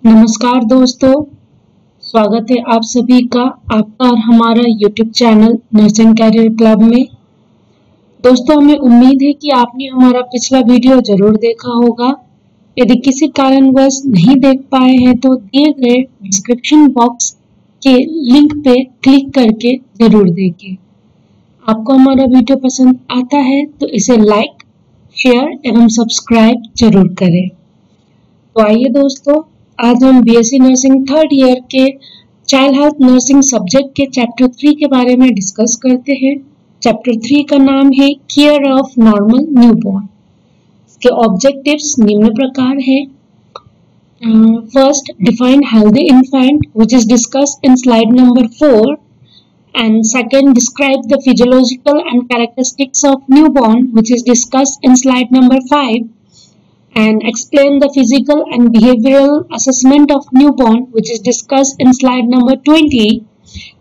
नमस्कार दोस्तों, स्वागत है आप सभी का आपका और हमारा YouTube channel nursing career club में। दोस्तों, हमें उम्मीद है कि आपने हमारा पिछला वीडियो जरूर देखा होगा। यदि किसी कारणवश नहीं देख पाए हैं तो दिए गए डिस्क्रिप्शन बॉक्स के लिंक पे क्लिक करके जरूर देखें। आपको हमारा वीडियो पसंद आता है तो इसे लाइक, शेयर एवं सब्सक्राइब जरूर करें। तो आइए दोस्तों, आज हम बीएससी नर्सिंग थर्ड ईयर के चाइल्ड हेल्थ नर्सिंग सब्जेक्ट के चैप्टर 3 के बारे में डिस्कस करते हैं। चैप्टर 3 का नाम है केयर ऑफ नॉर्मल न्यूबॉर्न। इसके ऑब्जेक्टिव्स निम्न प्रकार है। First, define healthy infant which is discussed in slide number 4, and second, describe the physiological and characteristics of newborn which is discussed in slide number 5, and explain the physical and behavioral assessment of newborn which is discussed in slide number 20,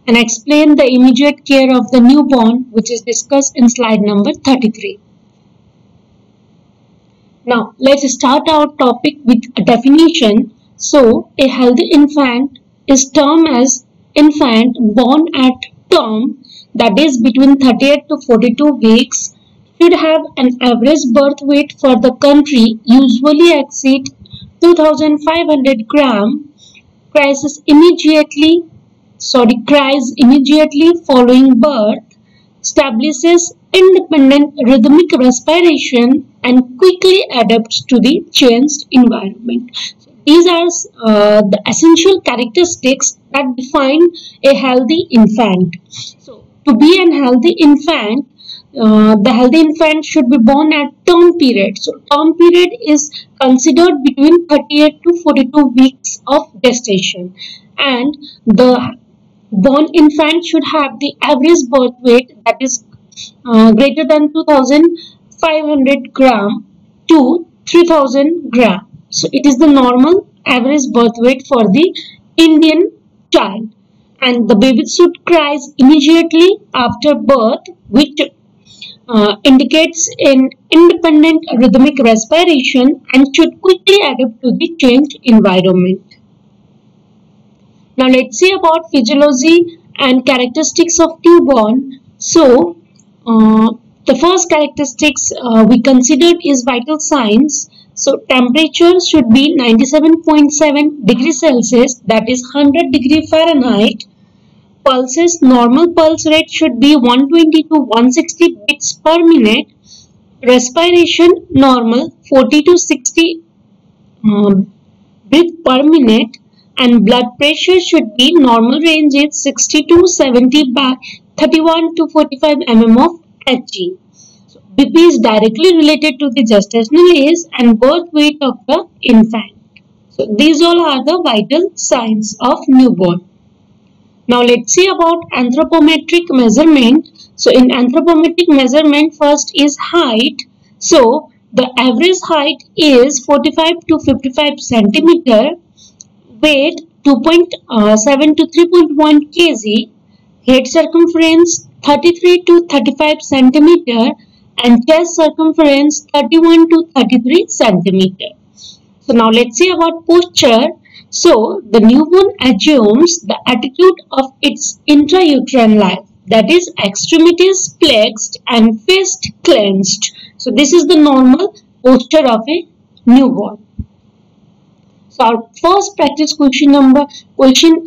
and explain the immediate care of the newborn which is discussed in slide number 33. Now let's start our topic with a definition. So a healthy infant is termed as infant born at term, that is between 38 to 42 weeks, should have an average birth weight for the country usually exceed 2500 gram, cries immediately following birth, establishes independent rhythmic respiration and quickly adapts to the changed environment. So these are the essential characteristics that define a healthy infant. So to be a healthy infant, the healthy infant should be born at term period. So term period is considered between 38 to 42 weeks of gestation, and the born infant should have the average birth weight that is greater than 2500 gram to 3000 gram. So it is the normal average birth weight for the Indian child, and the baby should cry immediately after birth, which indicates an independent rhythmic respiration and should quickly adapt to the changed environment. Now let's see about physiology and characteristics of newborn. So the first characteristics we considered is vital signs. So temperature should be 97.7 degrees Celsius, that is 100 degree Fahrenheit. Pulses, normal pulse rate should be 120 to 160 beats per minute. Respiration normal 40 to 60 breath per minute, and blood pressure should be normal range is 60 to 70 by 31 to 45 mm of Hg. So BP is directly related to the gestational age and birth weight of the infant. So these all are the vital signs of newborn. Now let's see about anthropometric measurement. So in anthropometric measurement, first is height. So the average height is 45 to 55 centimeter, weight 2.7 to 3.1 kg, head circumference 33 to 35 centimeter, and chest circumference 31 to 33 centimeter. So now let's see about posture. So the newborn assumes the attitude of its intrauterine life, that is extremities flexed and fist clenched. So this is the normal posture of a newborn. So our first practice question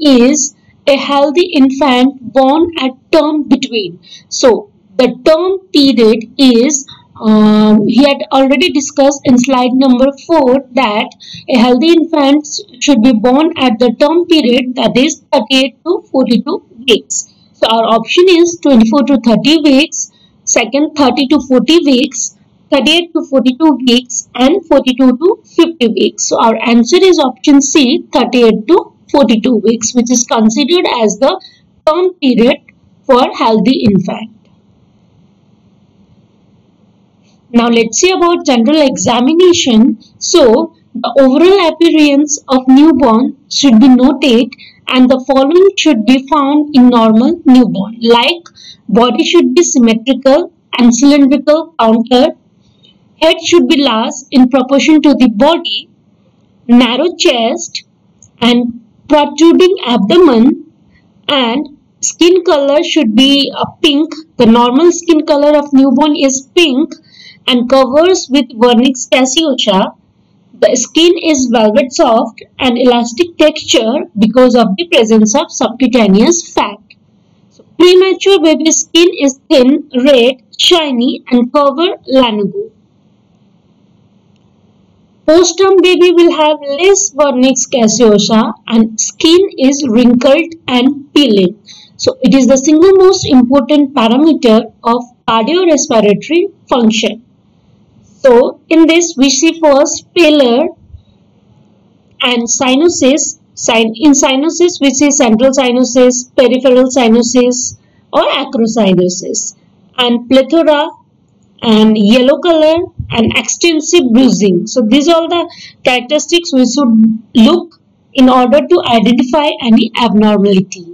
is a healthy infant born at term between. So the term period is he had already discussed in slide number 4 that a healthy infant should be born at the term period, that is 38 to 42 weeks. So our option is 24 to 30 weeks, second 30 to 40 weeks, 38 to 42 weeks, and 42 to 50 weeks. So our answer is option C, 38 to 42 weeks, which is considered as the term period for healthy infant. Now let's see about general examination. So the overall appearance of newborn should be noted, and the following should be found in normal newborn, like body should be symmetrical and cylindrical counter, head should be large in proportion to the body, narrow chest, and protruding abdomen, and skin color should be pink. The normal skin color of newborn is pink and covers with vernix caseosa. The skin is velvet soft and elastic texture because of the presence of subcutaneous fat. So, premature baby skin is thin, red, shiny and cover lanugo. Postterm baby will have less vernix caseosa and skin is wrinkled and peeling. So it is the single most important parameter of cardiorespiratory function. So in this we see first pallor and cyanosis. In cyanosis we see central cyanosis, peripheral cyanosis or acrocyanosis, and plethora and yellow color and extensive bruising. So these are all the characteristics we should look in order to identify any abnormality.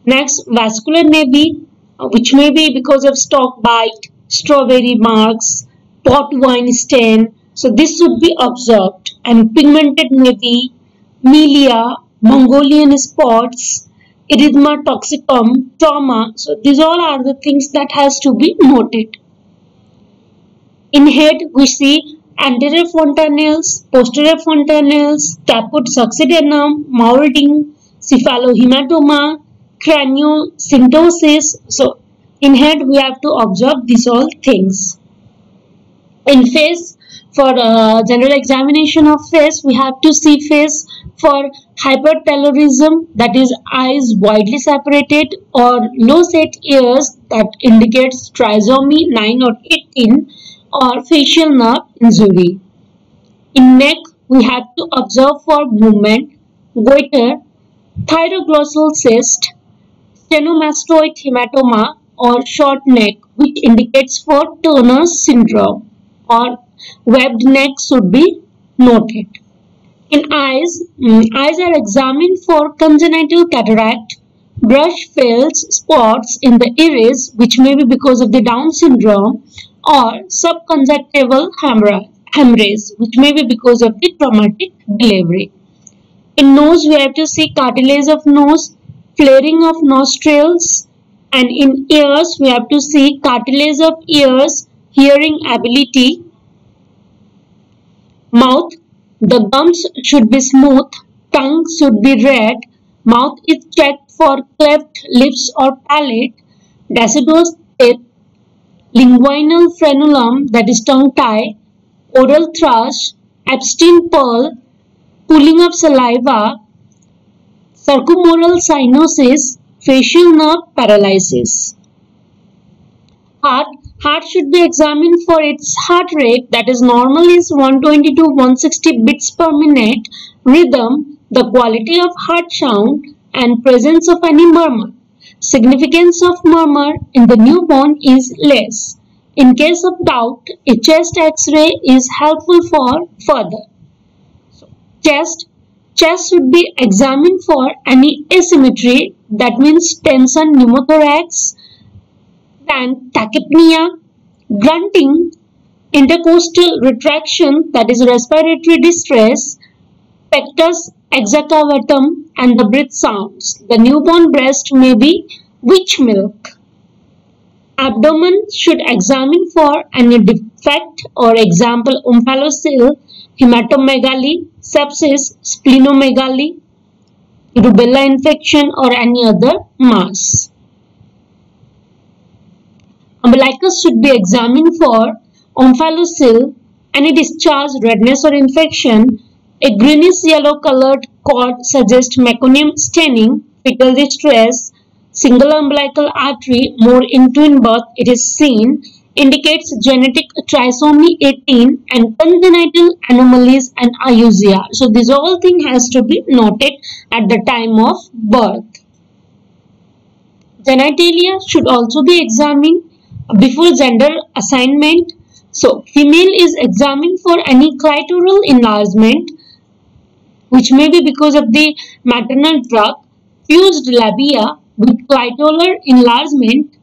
Next, vascular nevi, which may be because of stalk bite, strawberry marks, pot wine stain. So this should be observed. And pigmented nevi, milia, Mongolian spots, erythema toxicum, trauma. So these all are the things that has to be noted. In head, we see anterior fontanelles, posterior fontanelles, caput succedaneum, molding, cephalohematoma, craniosynostosis. So in head, we have to observe these all things. In face, for general examination of face, we have to see face for hypertelorism, that is eyes widely separated, or low set ears, that indicates trisomy 9 or 18, or facial nerve injury. In neck, we have to observe for movement, goiter, thyroglossal cyst, stenomastoid hematoma, or short neck, which indicates for Turner's syndrome, or webbed neck should be noted. In eyes, eyes are examined for congenital cataract, brush fells spots in the iris, which may be because of the Down syndrome, or subconjunctival hemorrhage, which may be because of the traumatic delivery. In nose, we have to see cartilage of nose, flaring of nostrils, and in ears, we have to see cartilage of ears, hearing ability. Mouth, the gums should be smooth, tongue should be red, mouth is checked for cleft lips or palate, deciduous teeth, linguinal frenulum, that is tongue tie, oral thrush, abstinent pearl, pooling of saliva, circumoral cyanosis, facial nerve paralysis. Heart should be examined for its heart rate, that is normal is 120 to 160 beats per minute, rhythm, the quality of heart sound, and presence of any murmur. Significance of murmur in the newborn is less. In case of doubt, a chest X-ray is helpful for further. So, chest should be examined for any asymmetry, that means tension, pneumothorax, and tachypnea, grunting, intercostal retraction, that is respiratory distress, pectus excavatum, and the breath sounds. The newborn breast may be witch milk. Abdomen should examine for any defect, or example omphalocele, hematomegaly, sepsis, splenomegaly, rubella infection, or any other mass. Umbilicus should be examined for omphalocele, any discharge, redness or infection. A greenish yellow colored cord suggests meconium staining, fetal distress, single umbilical artery, more in twin birth it is seen, indicates genetic trisomy 18 and congenital anomalies and iusia. So this whole thing has to be noted at the time of birth. Genitalia should also be examined before gender assignment. So female is examined for any clitoral enlargement, which may be because of the maternal drug, fused labia with clitoral enlargement,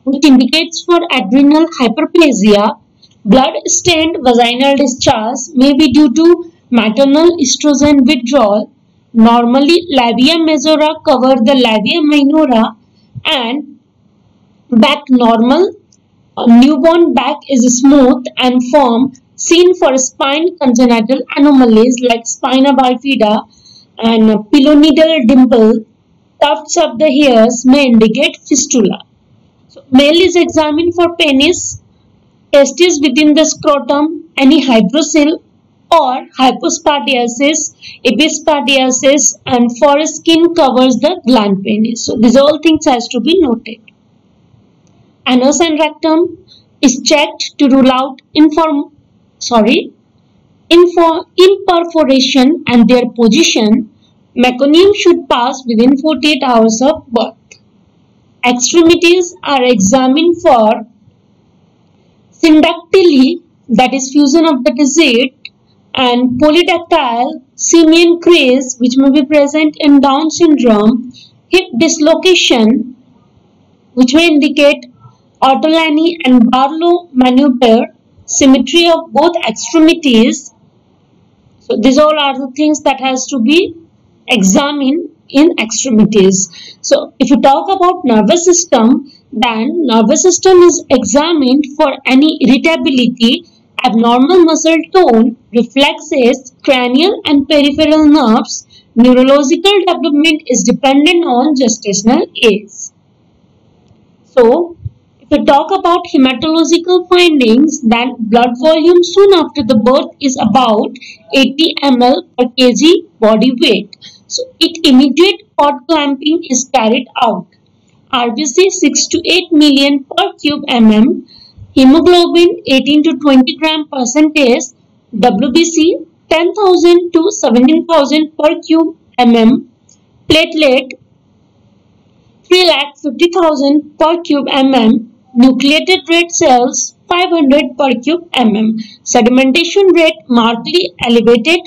which indicates for adrenal hyperplasia. Blood-stained vaginal discharge may be due to maternal estrogen withdrawal. Normally, labia majora cover the labia minora, and back normal. Newborn back is smooth and firm, seen for spine congenital anomalies like spina bifida and pilonidal dimple. Tufts of the hairs may indicate fistula. So, male is examined for penis, testes within the scrotum, any hydrocele or hypospadiasis, epispadiasis, and foreskin covers the gland penis. So, these all things has to be noted. Anus and rectum is checked to rule out imperforation and their position. Meconium should pass within 48 hours of birth. Extremities are examined for syndactyly, that is fusion of the digit, and polydactyl simian crease, which may be present in Down syndrome, hip dislocation, which may indicate Ortolani and Barlow maneuver, symmetry of both extremities. So these all are the things that has to be examined in extremities. So if you talk about nervous system, then nervous system is examined for any irritability, abnormal muscle tone, reflexes, cranial and peripheral nerves. Neurological development is dependent on gestational age. So if we talk about hematological findings, then blood volume soon after the birth is about 80 ml per kg body weight. So, immediate cord clamping is carried out. RBC 6 to 8 million per cube mm, hemoglobin 18 to 20 gram percentage, WBC 10,000 to 17,000 per cube mm, platelet 3,50,000 per cube mm, nucleated red cells 500 per cube mm. Sedimentation rate markedly elevated.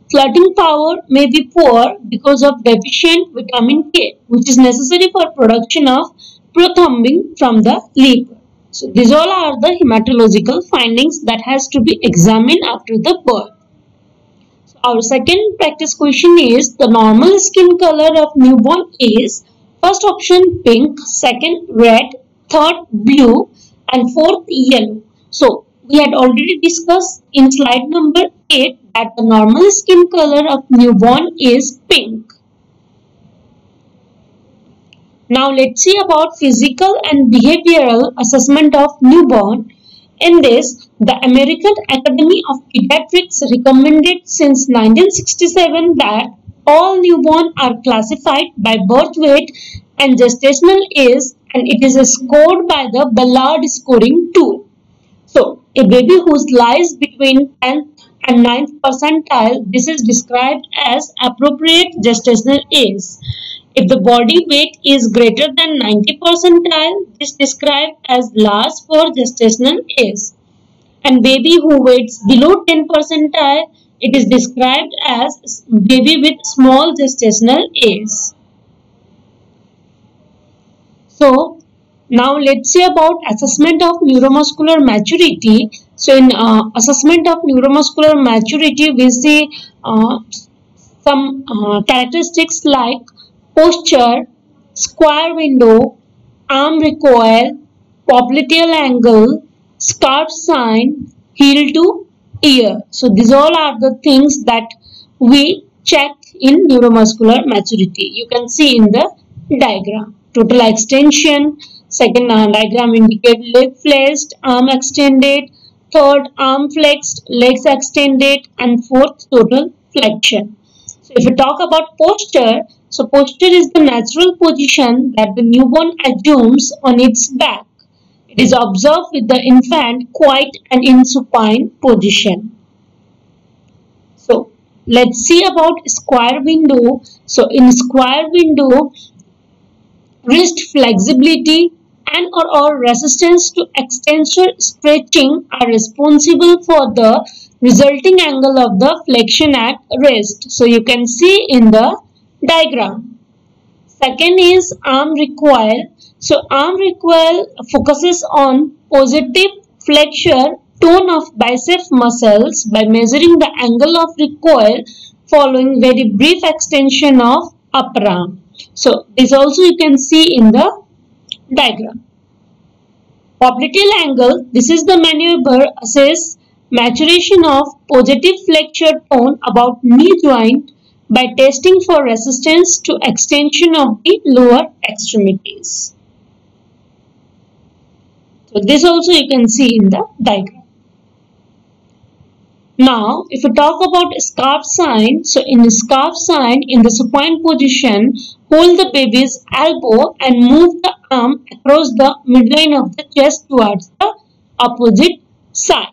Clotting power may be poor because of deficient vitamin K, which is necessary for production of prothrombin from the liver. So these all are the hematological findings that has to be examined after the birth. So our second practice question is, the normal skin color of newborn is first option pink, second red, third blue, and fourth yellow. So we had already discussed in slide number 8 that the normal skin color of newborn is pink. Now let's see about physical and behavioral assessment of newborn. In this, the American Academy of Pediatrics recommended since 1967 that all newborn are classified by birth weight and gestational age, and it is scored by the Ballard scoring tool. So, a baby who lies between 10th and 9th percentile, this is described as appropriate gestational age. If the body weight is greater than 90 percentile, this is described as large for gestational age. And baby who weighs below 10 percentile, it is described as baby with small gestational age. So, now let's see about assessment of neuromuscular maturity. So, in assessment of neuromuscular maturity, we see some characteristics like posture, square window, arm recoil, popliteal angle, scarf sign, heel to ear. So, these all are the things that we check in neuromuscular maturity. You can see in the diagram. Total extension. Second diagram indicate leg flexed, arm extended. Third, arm flexed, legs extended. And fourth, total flexion. So, if we talk about posture, so posture is the natural position that the newborn assumes on its back. It is observed with the infant quite and in supine position. So, let's see about square window. So, in square window, wrist flexibility and or resistance to extensor stretching are responsible for the resulting angle of the flexion at rest. So you can see in the diagram. Second is arm recoil. So arm recoil focuses on positive flexure tone of bicep muscles by measuring the angle of recoil following very brief extension of upper arm. So this also you can see in the diagram. Popliteal angle, this is the maneuver assess maturation of positive flexure tone about knee joint by testing for resistance to extension of the lower extremities. So this also you can see in the diagram. Now, if we talk about scarf sign, so in the scarf sign, in the supine position, hold the baby's elbow and move the arm across the midline of the chest towards the opposite side.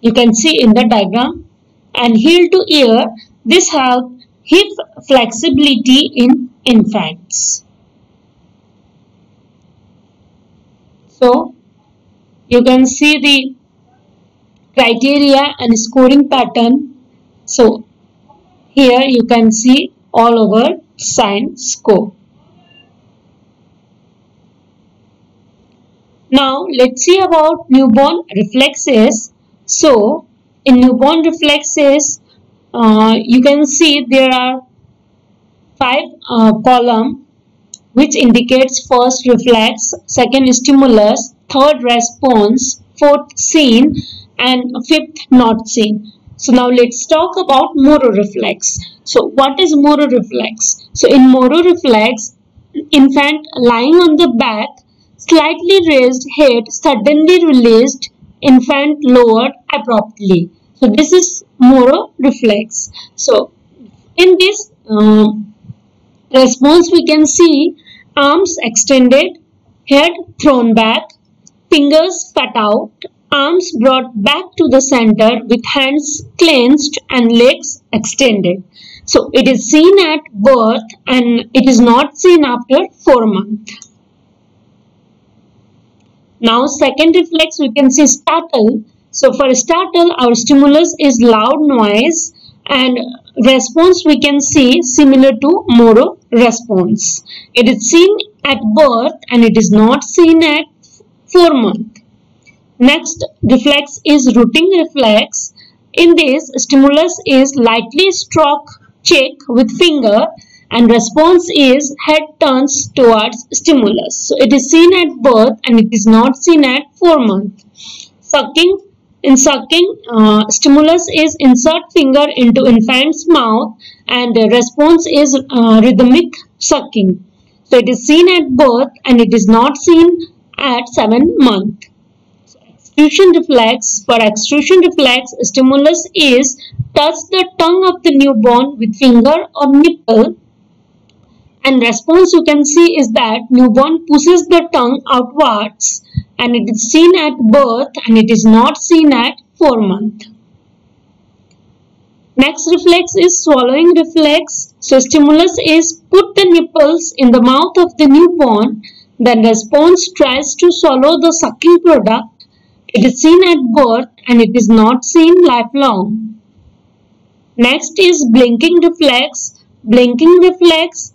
You can see in the diagram. And heel to ear, this helps hip flexibility in infants. So, you can see the criteria and scoring pattern. So here you can see all over sign score. Now let's see about newborn reflexes. So in newborn reflexes, you can see there are 5 columns which indicates first reflex, second stimulus, third response, fourth scene, and fifth not seen. So now let's talk about Moro reflex. So what is Moro reflex? So in Moro reflex, infant lying on the back, slightly raised head, suddenly released, infant lowered abruptly. So this is Moro reflex. So in this response we can see arms extended, head thrown back, fingers cut out, arms brought back to the center with hands clenched and legs extended. So it is seen at birth and it is not seen after 4 months. Now second reflex we can see startle. So for startle our stimulus is loud noise and response we can see similar to Moro response. It is seen at birth and it is not seen at 4 months. Next reflex is rooting reflex. In this, stimulus is lightly stroke cheek with finger and response is head turns towards stimulus. So it is seen at birth and it is not seen at 4 months. Sucking. In sucking, stimulus is insert finger into infant's mouth and response is rhythmic sucking. So it is seen at birth and it is not seen at 7 months. Extrusion reflex. For extrusion reflex, stimulus is touch the tongue of the newborn with finger or nipple, and response you can see is that newborn pushes the tongue outwards and it is seen at birth and it is not seen at 4 months. Next reflex is swallowing reflex. So stimulus is put the nipples in the mouth of the newborn, then response tries to swallow the sucking product. It is seen at birth and it is not seen lifelong. Next is blinking reflex. Blinking reflex,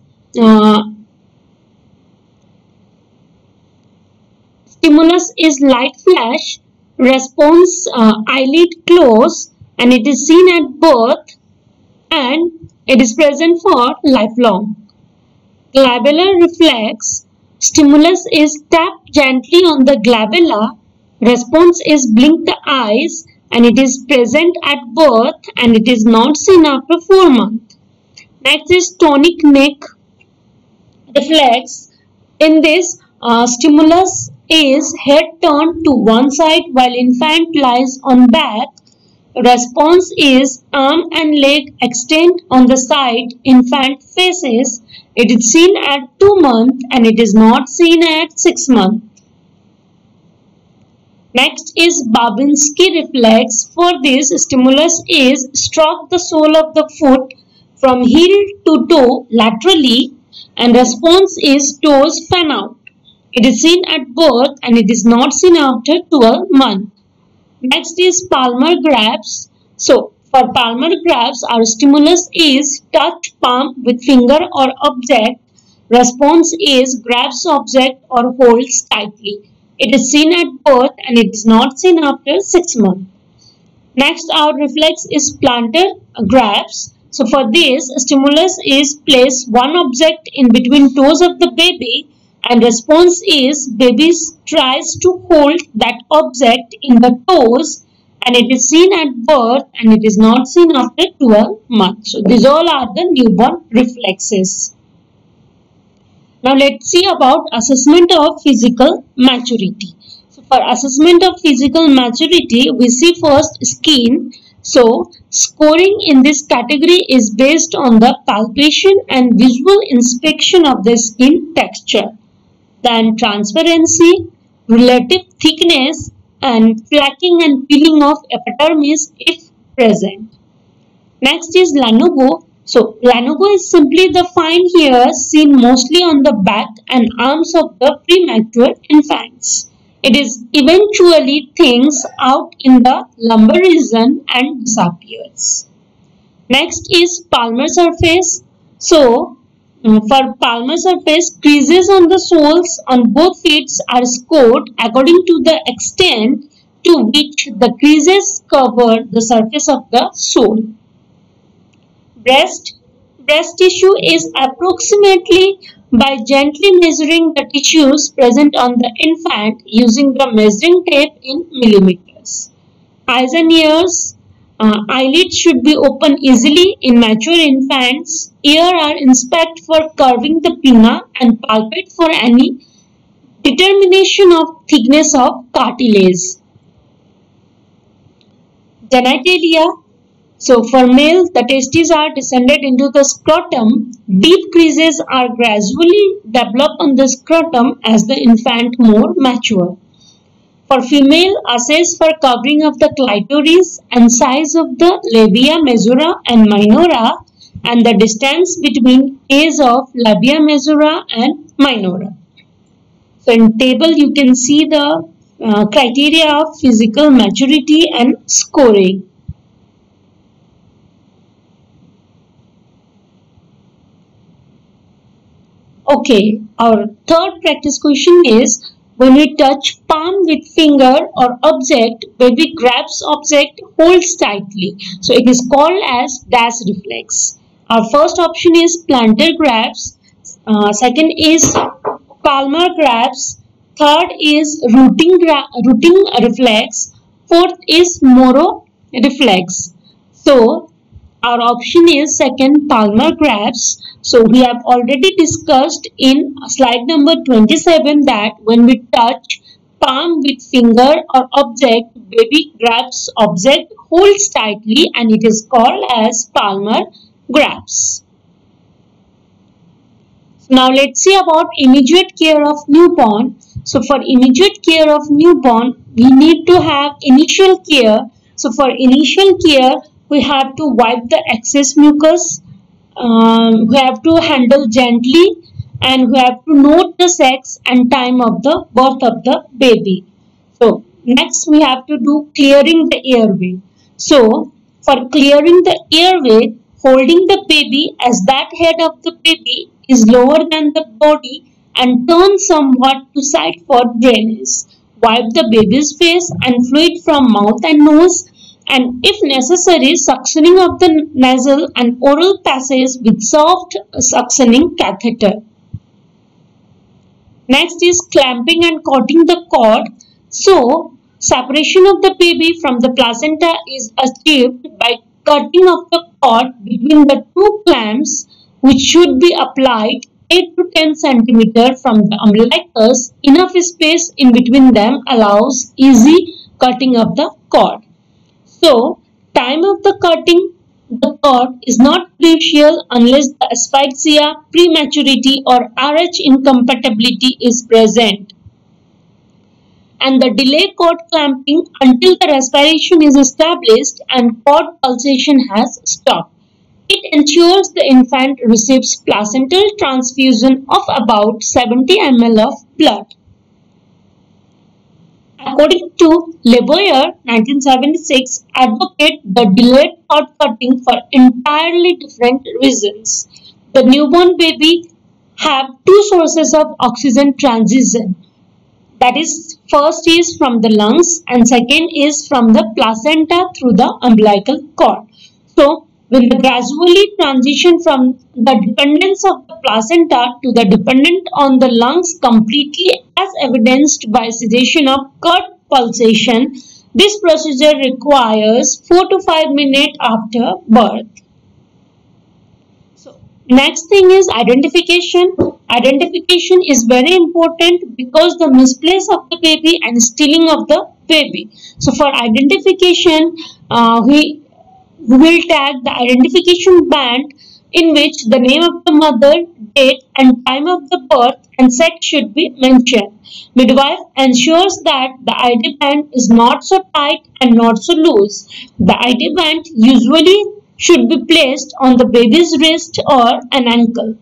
stimulus is light flash, response eyelid close and it is seen at birth and it is present for lifelong. Glabellar reflex, stimulus is tap gently on the glabella. Response is blink the eyes and it is present at birth and it is not seen after 4 months. Next is tonic neck reflex. In this, stimulus is head turned to one side while infant lies on back. Response is arm and leg extend on the side infant faces. It is seen at 2 months and it is not seen at 6 months. Next is Babinski reflex. For this, stimulus is stroke the sole of the foot from heel to toe laterally and response is toes fan out. It is seen at birth and it is not seen after 12 months. Next is palmar grabs. So, for palmar grabs, our stimulus is touch palm with finger or object. Response is grabs object or holds tightly. It is seen at birth and it is not seen after 6 months. Next, our reflex is plantar grabs. So for this, stimulus is place one object in between toes of the baby, and response is baby tries to hold that object in the toes, and it is seen at birth and it is not seen after 12 months. So these all are the newborn reflexes. Now let's see about assessment of physical maturity. So for assessment of physical maturity, we see first skin. So scoring in this category is based on the palpation and visual inspection of the skin texture. Then transparency, relative thickness, and flaking and peeling of epidermis if present. Next is lanugo. So lanugo is simply the fine hairs seen mostly on the back and arms of the premature infants. It is eventually thins out in the lumbar region and disappears. Next is palmar surface. So for palmar surface, creases on the soles on both feet are scored according to the extent to which the creases cover the surface of the sole. Breast tissue is approximately by gently measuring the tissues present on the infant using the measuring tape in millimeters. Eyes and ears. Eyelids should be open easily in mature infants. Ear are inspect for curving the pinna and palpate for any determination of thickness of cartilage. Genitalia. So for male, the testes are descended into the scrotum. Deep creases are gradually developed on the scrotum as the infant more mature. For female, assess for covering of the clitoris and size of the labia majora and minora and the distance between A's of labia majora and minora. So in table you can see the criteria of physical maturity and scoring. Okay, our third practice question is, when we touch palm with finger or object, baby grabs object, holds tightly. So it is called as dash reflex. Our first option is plantar grabs. Second is palmar grabs. Third is rooting reflex. Fourth is Moro reflex. So our option is second, palmar grabs. So we have already discussed in slide number 27 that when we touch palm with finger or object, baby grabs object, holds tightly, and it is called as palmar grabs. Now let's see about immediate care of newborn. So for immediate care of newborn, we need to have initial care. So for initial care, we have to wipe the excess mucus. We have to handle gently, and we have to note the sex and time of the birth of the baby. So next we have to do clearing the airway. So for clearing the airway, holding the baby as that head of the baby is lower than the body and turn somewhat to side for drainage. Wipe the baby's face and fluid from mouth and nose, and if necessary, suctioning of the nasal and oral passage with soft suctioning catheter. Next is clamping and caughting the cord. So, separation of the baby from the placenta is achieved by cutting of the cord between the two clamps, which should be applied 8 to 10 cm from the umbilicus. Enough space in between them allows easy cutting of the cord. So, time of the cutting the cord is not crucial unless the asphyxia, prematurity or RH incompatibility is present, and the delay cord clamping until the respiration is established and cord pulsation has stopped. It ensures the infant receives placental transfusion of about 70 ml of blood. According to LeBoyer, 1976, advocate the delayed cord cutting for entirely different reasons. The newborn baby have two sources of oxygen transition. That is, first is from the lungs and second is from the placenta through the umbilical cord. So, when the gradually transition from the dependence of the placenta to the dependent on the lungs completely as evidenced by cessation of cord pulsation, this procedure requires 4 to 5 minutes after birth. So, next thing is identification. Identification is very important because the misplace of the baby and stealing of the baby. So, for identification, we will tag the identification band in which the name of the mother, date and time of the birth and sex should be mentioned. Midwife ensures that the ID band is not so tight and not so loose. The ID band usually should be placed on the baby's wrist or an ankle.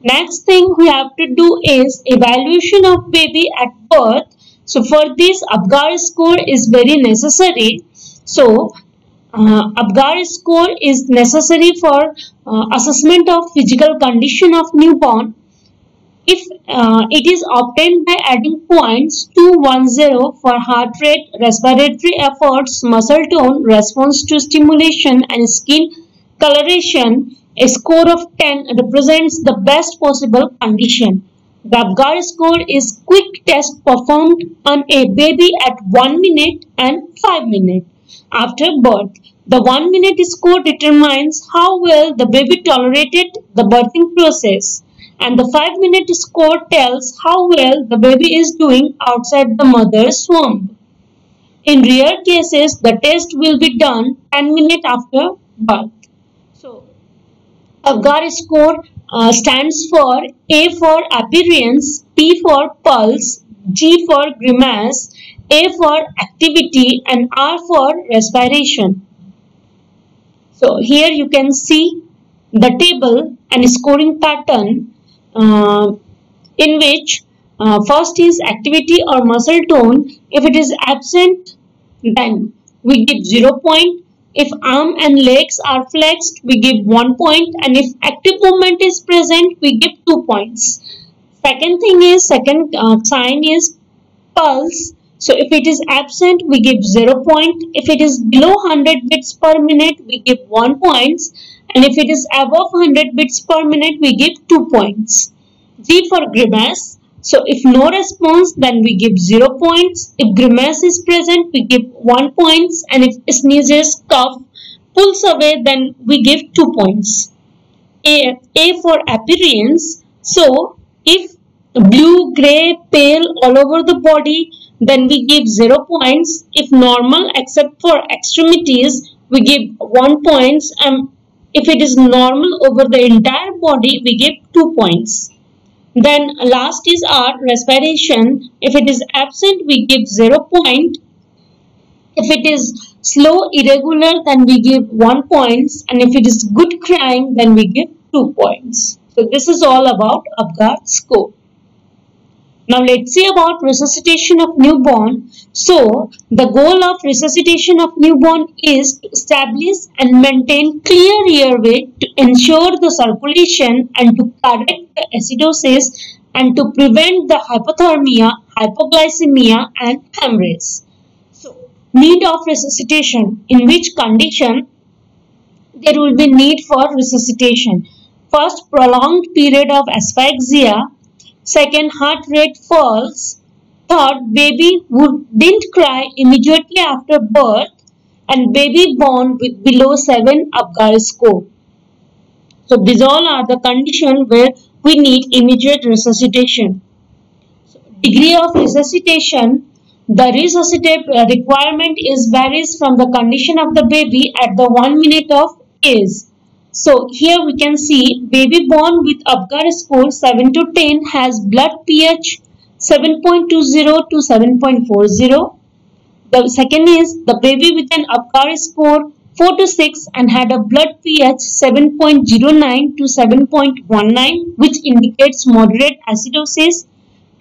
Next thing we have to do is evaluation of baby at birth. So for this, Apgar score is very necessary. So Apgar score is necessary for assessment of physical condition of newborn. If it is obtained by adding points 210 for heart rate, respiratory efforts, muscle tone, response to stimulation and skin coloration, a score of 10 represents the best possible condition. The Apgar score is quick test performed on a baby at 1 minute and 5 minutes after birth. The 1 minute score determines how well the baby tolerated the birthing process, and the 5 minute score tells how well the baby is doing outside the mother's womb. In rare cases, the test will be done 10 minutes after birth. So, Apgar score stands for A for appearance, P for pulse, G for grimace, A for activity and R for respiration. So here you can see the table and scoring pattern in which first is activity or muscle tone. If it is absent, then we give 0 point. If arm and legs are flexed, we give 1 point, and if active movement is present, we give 2 points. Second sign is pulse. So if it is absent, we give 0 point. If it is below 100 beats per minute, we give 1 point. And if it is above 100 beats per minute, we give 2 points. G for grimace. So if no response, then we give 0 points. If grimace is present, we give 1 point. And if sneezes, cough, pulls away, then we give 2 points. A for appearance. So if blue, grey, pale all over the body, then we give 0 points. If normal except for extremities, we give 1 point. And if it is normal over the entire body, we give 2 points. Then last is our respiration. If it is absent, we give 0 point. If it is slow, irregular, then we give 1 point. And if it is good crying, then we give 2 points. So this is all about Apgar score. Now let's see about resuscitation of newborn. So the goal of resuscitation of newborn is to establish and maintain clear airway to ensure the circulation and to correct the acidosis and to prevent the hypothermia, hypoglycemia and hemorrhage. So need of resuscitation, in which condition there will be need for resuscitation. First, prolonged period of asphyxia. Second, heart rate falls. Third, baby didn't cry immediately after birth, and baby born with below 7 Apgar score. So these all are the conditions where we need immediate resuscitation. So, degree of resuscitation. The resuscitate requirement varies from the condition of the baby at the 1 minute of age. So here we can see baby born with Apgar score 7 to 10 has blood pH 7.20 to 7.40. The second is the baby with an Apgar score 4 to 6 and had a blood pH 7.09 to 7.19, which indicates moderate acidosis.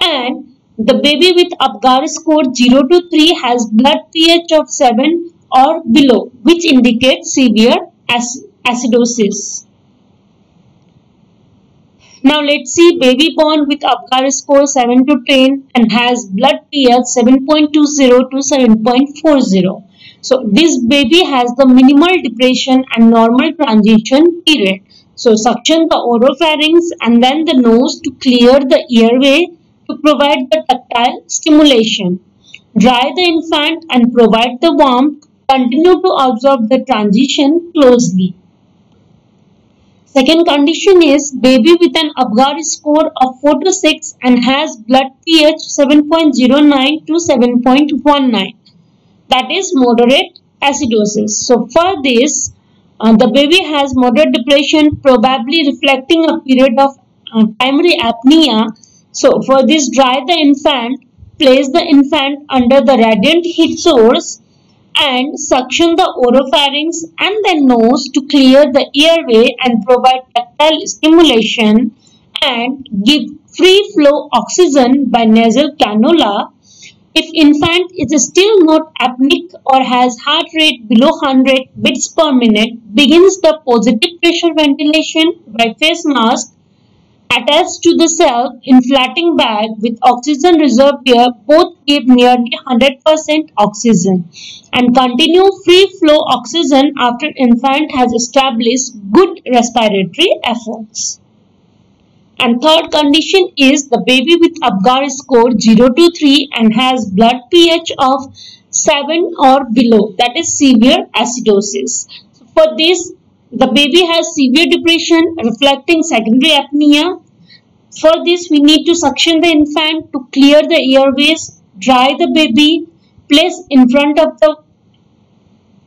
And the baby with Apgar score 0 to 3 has blood pH of 7 or below, which indicates severe acidosis. Now let's see baby born with Apgar score 7 to 10 and has blood pH 7.20 to 7.40. So this baby has the minimal depression and normal transition period. So suction the oropharynx and then the nose to clear the airway to provide the tactile stimulation. Dry the infant and provide the warmth. Continue to observe the transition closely. Second condition is baby with an Apgar score of 4 to 6 and has blood pH 7.09 to 7.19. That is moderate acidosis. So for this, the baby has moderate depression, probably reflecting a period of primary apnea. So for this, dry the infant, place the infant under the radiant heat source and suction the oropharynx and the nose to clear the airway and provide tactile stimulation and give free flow oxygen by nasal cannula. If infant is still not apneic or has heart rate below 100 beats per minute, begins the positive pressure ventilation by face mask attached to the self-inflating bag with oxygen reservoir. Both give nearly 100% oxygen and continue free flow oxygen after infant has established good respiratory efforts. And third condition is the baby with Apgar score 0 to 3 and has blood pH of 7 or below, that is severe acidosis. So for this, the baby has severe depression reflecting secondary apnea. For this, we need to suction the infant to clear the airways, dry the baby, place in front of the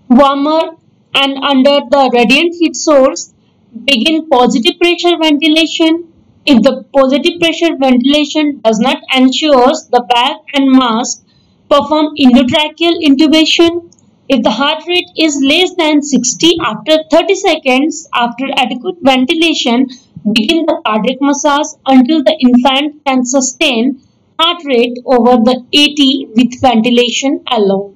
warmer and under the radiant heat source, begin positive pressure ventilation. If the positive pressure ventilation does not ensure the bag and mask, perform endotracheal intubation. If the heart rate is less than 60 after 30 seconds after adequate ventilation, begin the cardiac massage until the infant can sustain heart rate over the 80 with ventilation alone.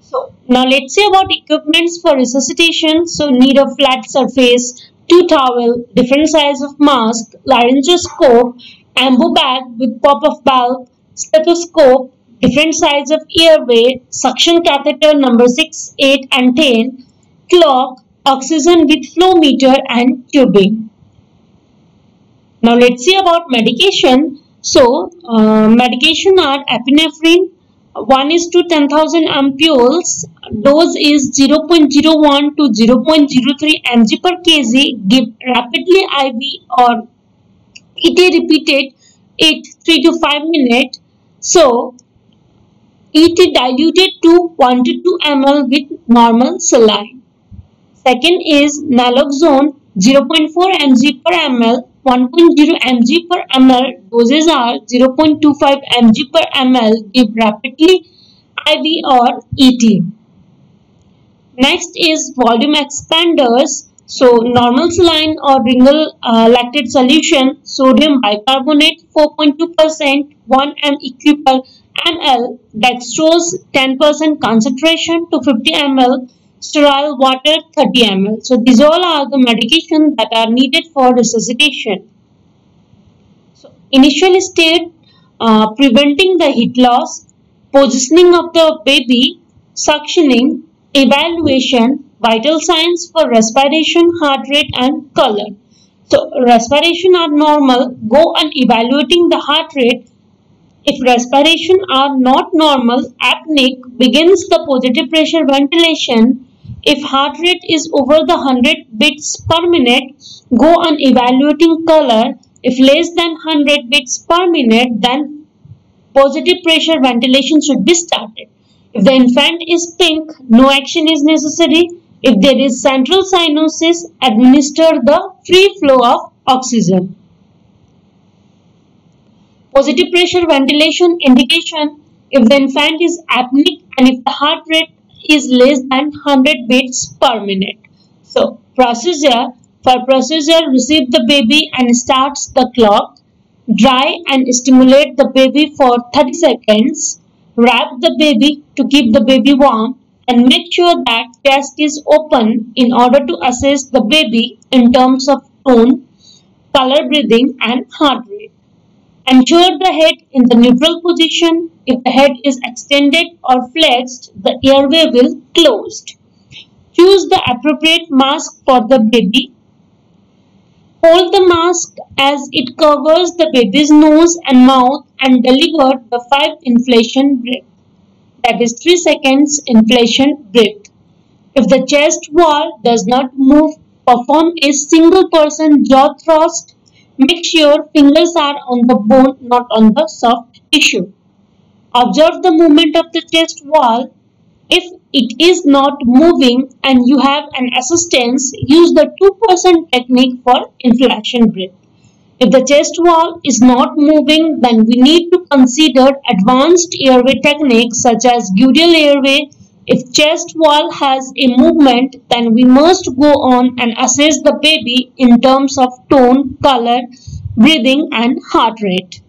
So now let's say about equipments for resuscitation. So need a flat surface, 2 towel, different size of mask, laryngoscope, ambu bag with pop of valve, stethoscope, different size of airway, suction catheter number 6, 8 and 10, clock, oxygen with flow meter and tubing. Now let's see about medication. So medication are epinephrine 1 is to 10,000 ampules. Dose is 0.01 to 0.03 mg per kg. Give rapidly IV or ET repeated 3 to 5 minutes. So ET diluted to 1 to 2 ml with normal saline. Second is naloxone 0.4 mg per ml, 1.0 mg per ml. Doses are 0.25 mg per ml. Give rapidly IV or ET. Next is volume expanders. So normal saline or Ringer's lactate solution, sodium bicarbonate 4.2%, 1 mEq per ml, dextrose 10% concentration to 50 ml, sterile water 30 ml. So these all are the medications that are needed for resuscitation. So initial state, preventing the heat loss, positioning of the baby, suctioning, evaluation, vital signs for respiration, heart rate and color. So respiration are normal, go on evaluating the heart rate. If respiration are not normal, apneic, begins the positive pressure ventilation. If heart rate is over the 100 beats per minute, go on evaluating color. If less than 100 beats per minute, then positive pressure ventilation should be started. If the infant is pink, no action is necessary. If there is central cyanosis, administer the free flow of oxygen. Positive pressure ventilation indication if the infant is apneic and if the heart rate is less than 100 beats per minute. So procedure, for procedure, receive the baby and starts the clock. Dry and stimulate the baby for 30 seconds. Wrap the baby to keep the baby warm and make sure that chest is open in order to assess the baby in terms of tone. color breathing, and heart rate. Ensure the head in the neutral position. If the head is extended or flexed, the airway will closed. Choose the appropriate mask for the baby. Hold the mask as it covers the baby's nose and mouth and deliver the 5 inflation breath. That is 3 seconds inflation breath. If the chest wall does not move, perform a single person jaw thrust. Make sure fingers are on the bone, not on the soft tissue. Observe the movement of the chest wall. If it is not moving and you have an assistance, use the 2% technique for inflation breath. If the chest wall is not moving, then we need to consider advanced airway techniques such as Gudial airway. If chest wall has a movement, then we must go on and assess the baby in terms of tone, color, breathing and heart rate.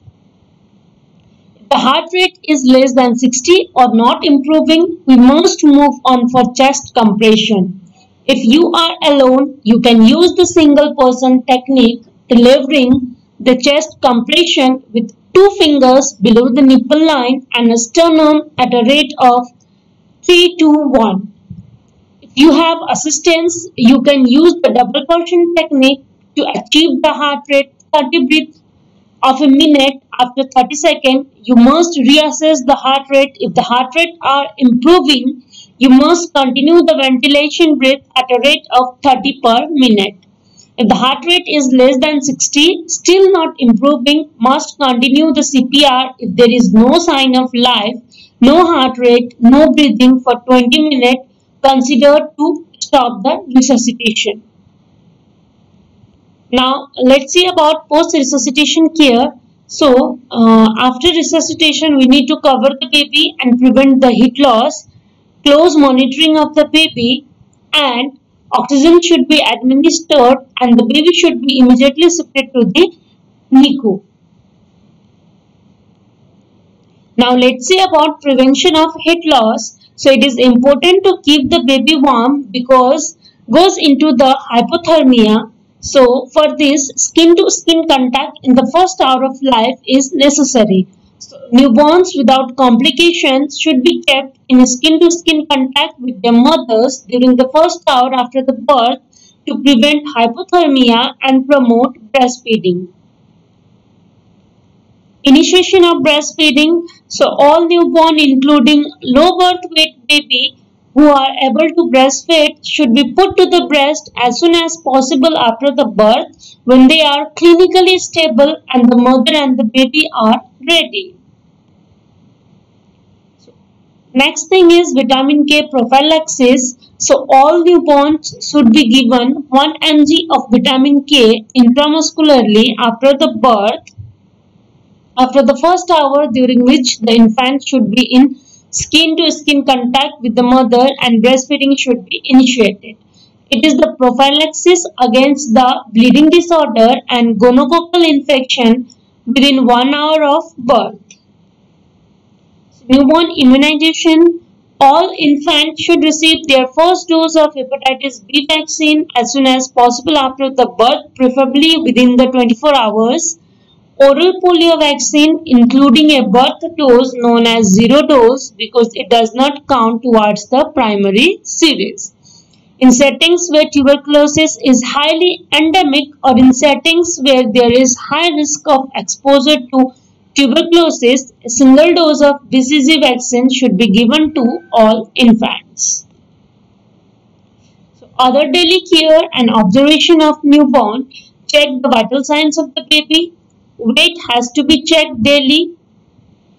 If the heart rate is less than 60 or not improving, we must move on for chest compression. If you are alone, you can use the single person technique, delivering the chest compression with 2 fingers below the nipple line and a sternum at a rate of 3 to 1. If you have assistance, you can use the double portion technique to achieve the heart rate 30 breaths of a minute. After 30 seconds, you must reassess the heart rate. If the heart rate are improving, you must continue the ventilation breath at a rate of 30 per minute. If the heart rate is less than 60, still not improving, must continue the CPR. If there is no sign of life, no heart rate, no breathing for 20 minutes, consider to stop the resuscitation. Now, let's see about post-resuscitation care. So, after resuscitation, we need to cover the baby and prevent the heat loss, close monitoring of the baby, and oxygen should be administered, and the baby should be immediately shifted to the NICU. Now let's see about prevention of heat loss. So it is important to keep the baby warm because goes into the hypothermia. So for this, skin to skin contact in the first hour of life is necessary. So newborns without complications should be kept in skin to skin contact with their mothers during the first hour after the birth to prevent hypothermia and promote breastfeeding. Initiation of breastfeeding. So all newborn including low birth weight baby who are able to breastfeed should be put to the breast as soon as possible after the birth when they are clinically stable and the mother and the baby are ready. Next thing is vitamin K prophylaxis. So all newborns should be given 1 mg of vitamin K intramuscularly after the birth, after the first hour during which the infant should be in skin to skin contact with the mother and breastfeeding should be initiated. It is the prophylaxis against the bleeding disorder and gonococcal infection within 1 hour of birth. Newborn immunization. All infants should receive their first dose of hepatitis B vaccine as soon as possible after the birth, preferably within the 24 hours. Oral polio vaccine including a birth dose known as zero dose because it does not count towards the primary series. In settings where tuberculosis is highly endemic or in settings where there is high risk of exposure to tuberculosis, a single dose of BCG vaccine should be given to all infants. So, other daily care and observation of newborn. Check the vital signs of the baby. Weight has to be checked daily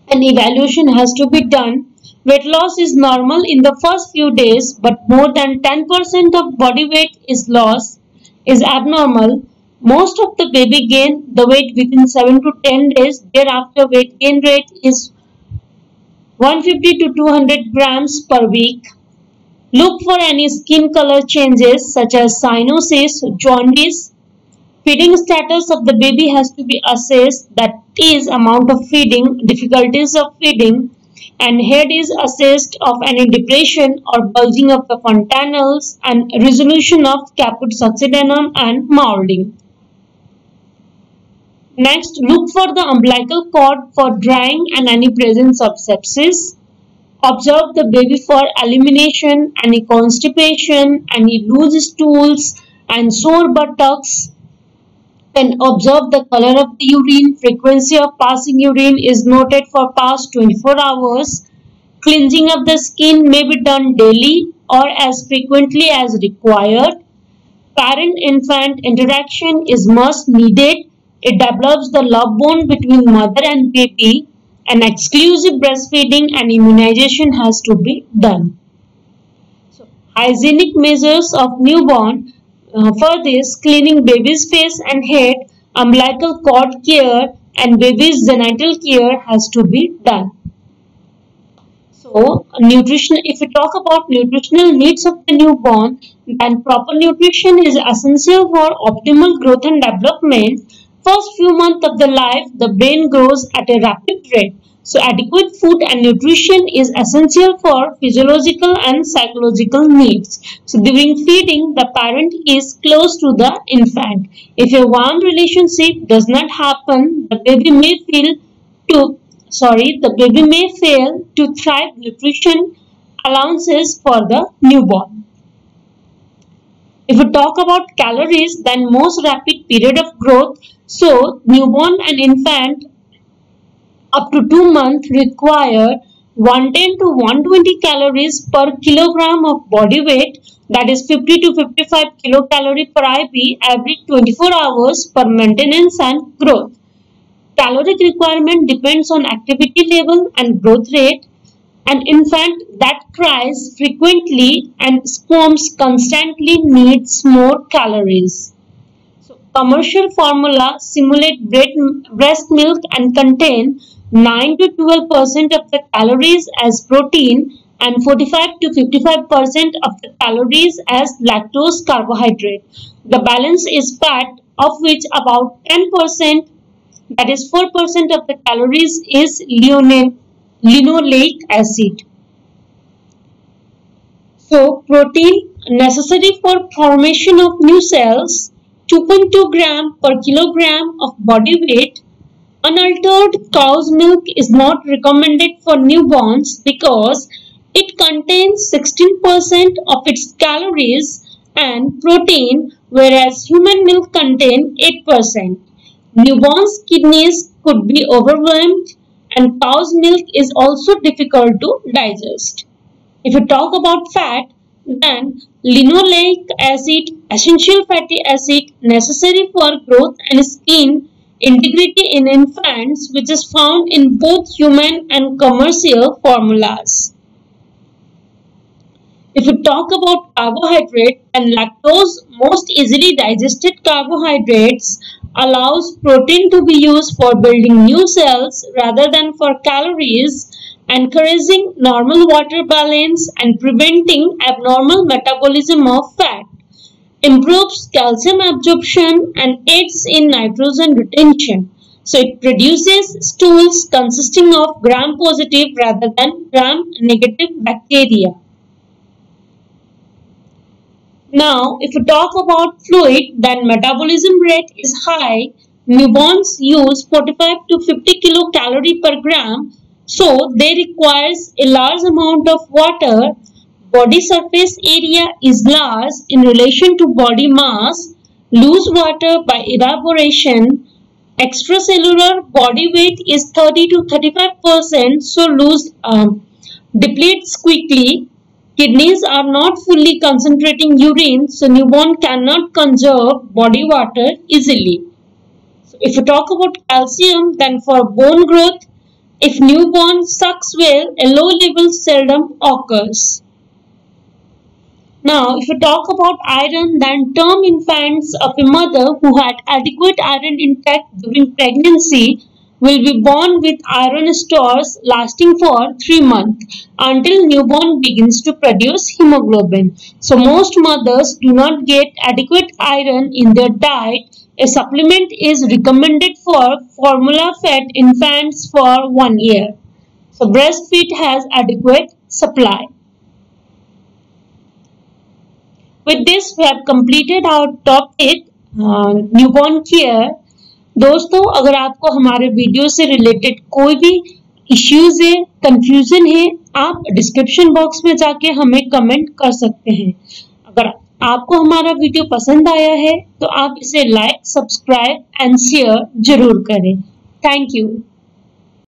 and evaluation has to be done. Weight loss is normal in the first few days, but more than 10% of body weight is lost is abnormal. Most of the baby gain the weight within 7 to 10 days. Thereafter, weight gain rate is 150 to 200 grams per week. Look for any skin color changes such as cyanosis, jaundice. Feeding status of the baby has to be assessed, that is amount of feeding, difficulties of feeding, and head is assessed of any depression or bulging of the fontanelles and resolution of caput succedaneum and molding. Next, look for the umbilical cord for drying and any presence of sepsis. Observe the baby for elimination, any constipation, any loose stools and sore buttocks. Then observe the color of the urine. Frequency of passing urine is noted for past 24 hours. Cleansing of the skin may be done daily or as frequently as required. Parent-infant interaction is most needed. It develops the love bond between mother and baby, and exclusive breastfeeding and immunization has to be done. So, hygienic measures of newborn. For this, cleaning baby's face and head, umbilical cord care and baby's genital care has to be done. So, nutrition. If we talk about nutritional needs of the newborn, then proper nutrition is essential for optimal growth and development. First few months of the life, the brain grows at a rapid rate. So, adequate food and nutrition is essential for physiological and psychological needs. So, during feeding, the parent is close to the infant. If a warm relationship does not happen, the baby may fail to thrive. Nutrition allowances for the newborn. If we talk about calories, then most rapid period of growth. So, newborn and infant up to 2 months require 110 to 120 calories per kilogram of body weight, that is 50 to 55 kilocalorie per IB every 24 hours for maintenance and growth. Caloric requirement depends on activity level and growth rate. An infant that cries frequently and squirms constantly needs more calories. So, commercial formula simulate breast milk and contain 9 to 12% of the calories as protein and 45 to 55% of the calories as lactose carbohydrate. The balance is fat, of which about 10%, that is 4% of the calories, is linoleic acid. So, protein necessary for formation of new cells, 2.2 gram per kilogram of body weight. Unaltered cow's milk is not recommended for newborns because it contains 16% of its calories and protein, whereas human milk contains 8%. Newborn's kidneys could be overwhelmed and cow's milk is also difficult to digest. If you talk about fat, then linoleic acid, essential fatty acid necessary for growth and skin integrity in infants, which is found in both human and commercial formulas. If we talk about carbohydrate and lactose, most easily digested carbohydrates allows protein to be used for building new cells rather than for calories, encouraging normal water balance and preventing abnormal metabolism of fat. Improves calcium absorption and aids in nitrogen retention. So it produces stools consisting of gram-positive rather than gram-negative bacteria. Now, if we talk about fluid, then metabolism rate is high. Newborns use 45 to 50 kilocalorie per gram, so they requires a large amount of water. Body surface area is large in relation to body mass. Lose water by evaporation. Extracellular body weight is 30 to 35%, so depletes quickly. Kidneys are not fully concentrating urine, so newborn cannot conserve body water easily. So if you talk about calcium, then for bone growth, if newborn sucks well, a low level seldom occurs. Now, if you talk about iron, then term infants of a mother who had adequate iron intake during pregnancy will be born with iron stores lasting for 3 months until newborn begins to produce hemoglobin. So, most mothers do not get adequate iron in their diet. A supplement is recommended for formula-fed infants for 1 year. So, breastfeed has adequate supply. With this, we have completed our topic, newborn care. दोस्तों, अगर आपको हमारे video से related कोई भी issues है, confusion है, आप डिस्क्रिप्शन बॉक्स में जाके हमें कमेंट कर सकते हैं। अगर आपको हमारा वीडियो पसंद आया है तो आप इसे लाइक, सब्सक्राइब एंड शेयर जरूर करें। Thank you.